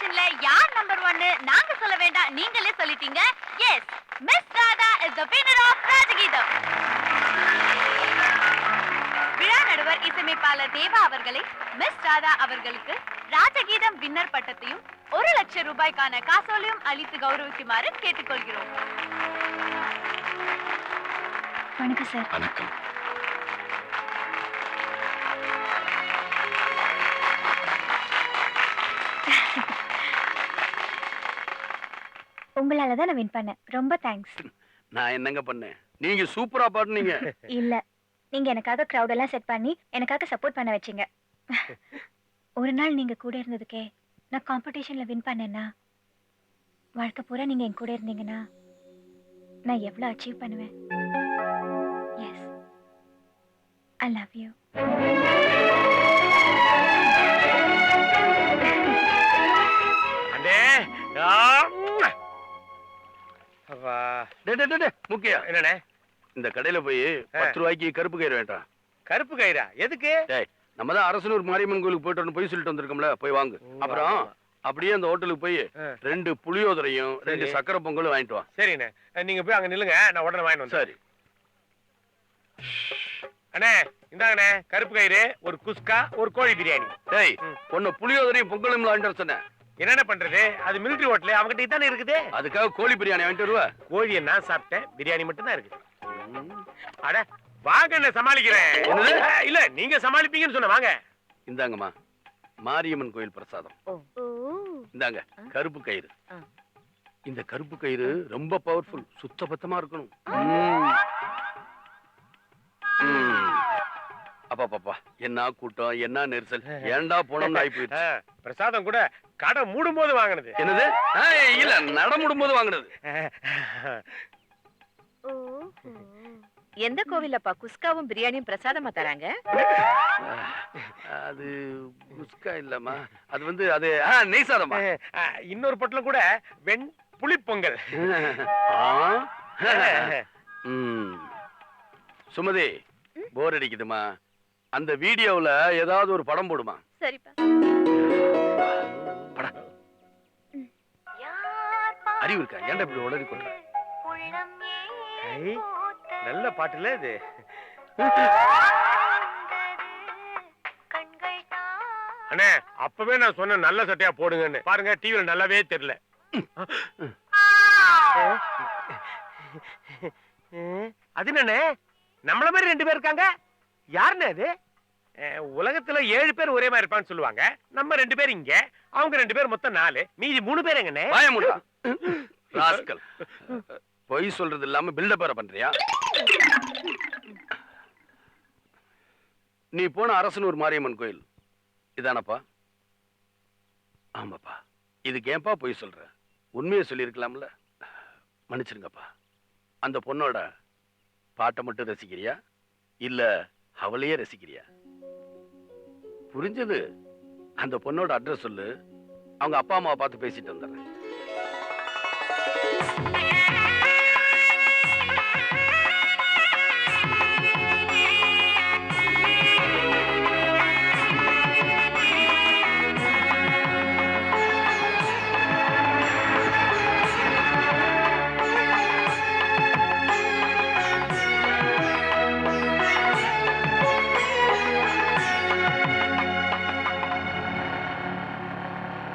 காம்படிஷன்ல யார் நம்பர் 1 நாங்க சொல்ல வேண்டாம், நீங்களே சொல்லிட்டீங்க. Yes, miss Radha is the winner of Rajageetham. விழா நடுவர் இசையமைப்பாளர் தேவா அவர்களை மிஸ் ராதா அவர்களுக்கு ராஜகீதம் வின்னர் பட்டத்தையும் 1 லட்சம் ரூபாய்க்கான காசோலையும் அளித்து கௌரவிக்குமாறு கேட்டுக்கொள்கிறோம். வணக்கம் சார். வணக்கம். உங்களாலதான் நான் வின் பண்ணேன். ரொம்ப தேங்க்ஸ். நான் என்னங்க பண்ணேன்? நீங்க சூப்பரா பாடுனீங்க. இல்ல, நீங்க எனக்காக கிரவுட் எல்லாம் செட் பண்ணி எனக்காக சப்போர்ட் பண்ண வச்சீங்க. ஒரு நாள் நீங்க கூட இருந்ததுக்கே நான் காம்படிஷன்ல வின் பண்ணேன்னா, வாழ்க்கை பூரா நீங்க என் கூட இருந்தீங்கன்னா நான் எவ்வளவு அச்சீவ் பண்ணுவேன். Yes, I love you. முக்கியம் என்னண்ணே, இந்த கடையில போய் 10 ரூபாய்க்கு கருப்பு கயிறு வேண்டாம். கருப்பு கயிறா எதுக்கு? நம்ம தான் அரசனூர் மாரியம்மன் கோயிலுக்கு போயிட்டு போய் சொல்லிட்டு வந்திருக்கோம்ல, போய் வாங்கு. அப்புறம் அப்படியே அந்த ஹோட்டலுக்கு போய் 2 புளியோதரையும் 2 சக்கரை பொங்கலும் வாங்கிட்டு வா. சரிண்ணே, நீங்க போய் அங்க நில்லுங்க, நான் உடனே வாங்கிட்டு வந்து. சரி அண்ணே, இந்தாங்கண்ணே கருப்பு கயிறு, ஒரு குஸ்கா, ஒரு கோழி பிரியாணி. டேய், பொண்ணு புளியோதரையும் பொங்கலும் வாங்கிட்டு சொன்னேன். என்னென்ன பண்றது, அது மிலிட்டரி ஹோட்டல், அவங்ககிட்ட தானே இருக்குது. அதுக்காக கோழி பிரியாணி வாங்கிட்டு வருவா? கோழியை நான் சாப்பிட்டேன், பிரியாணி மட்டும் தான் இருக்கு. அட வாங்க, என்ன சமாளிக்கிறேன். இல்ல நீங்க சமாளிப்பீங்கன்னு சொன்ன. வாங்க. இந்தாங்கம்மா, மாரியம்மன் கோயில் பிரசாதம். இந்தாங்க கருப்பு கயிறு. இந்த கருப்பு கயிறு ரொம்ப பவர்ஃபுல், சுத்தபத்தமா இருக்கணும். அப்பா என்ன கூட்டம், என்ன நெரிசல், ஏண்டா போனோம்னு ஆயி போயிடுச்சு. பிரசாதம் கூட கடை மூடும் போது வாங்கினது. என்னது? இல்ல, நட மூடும் போது வாங்கினது. எந்த கோவில்லப்பா குஸ்காவும் பிரியாணியும் பிரசாதமா தராங்க? அது குஸ்கா இல்லம்மா, அது வந்து அது நெய் சாதமா. இன்னொரு பொட்டலம் கூட வெண் புளி பொங்கல். சுமதி, போர் அடிக்குதுமா, அந்த வீடியோவுல ஏதாவது ஒரு படம் போடுமா? சரிப்பா. அறிவு இருக்கா? ஏன்டா இப்படி உடறி கொண்ட? நல்ல பாட்டுல இது. அண்ணே, அப்பவே நான் சொன்ன நல்ல சட்டையா போடுங்கன்னு. பாருங்க, டிவில நல்லாவே தெரியல. அது என்னண்ணே, நம்மள மாதிரி 2 பேர் இருக்காங்க. யாருன்னு அது? உலகத்துல 7 பேர் ஒரே மாதிரி இருப்பான்னு சொல்லுவாங்க. நம்ம 2 பேர் இங்க, அவங்க 2 பேர், மொத்தம் 4. மீதி 3 பேர் எங்கண்ணே? ராஸ்கல், பொய் சொல்றது இல்லாம பில்டப் வேற பண்றியா? நீ போன அரசனூர் மாரியம்மன் கோயில் இதானப்பா? ஆமாப்பா. இதுக்கு ஏன்பா பொய் சொல்ற? உண்மையை சொல்லியிருக்கலாம்ல. மன்னிச்சிருங்கப்பா. அந்த பொண்ணோட பாட்டை மட்டும் ரசிக்கிறியா, இல்ல அவளையே ரசிக்கிறியா? புரிஞ்சது. அந்த பொண்ணோட அட்ரஸ் சொல்லு, அவங்க அப்பா அம்மாவை பார்த்து பேசிட்டு வந்துடுறேன்.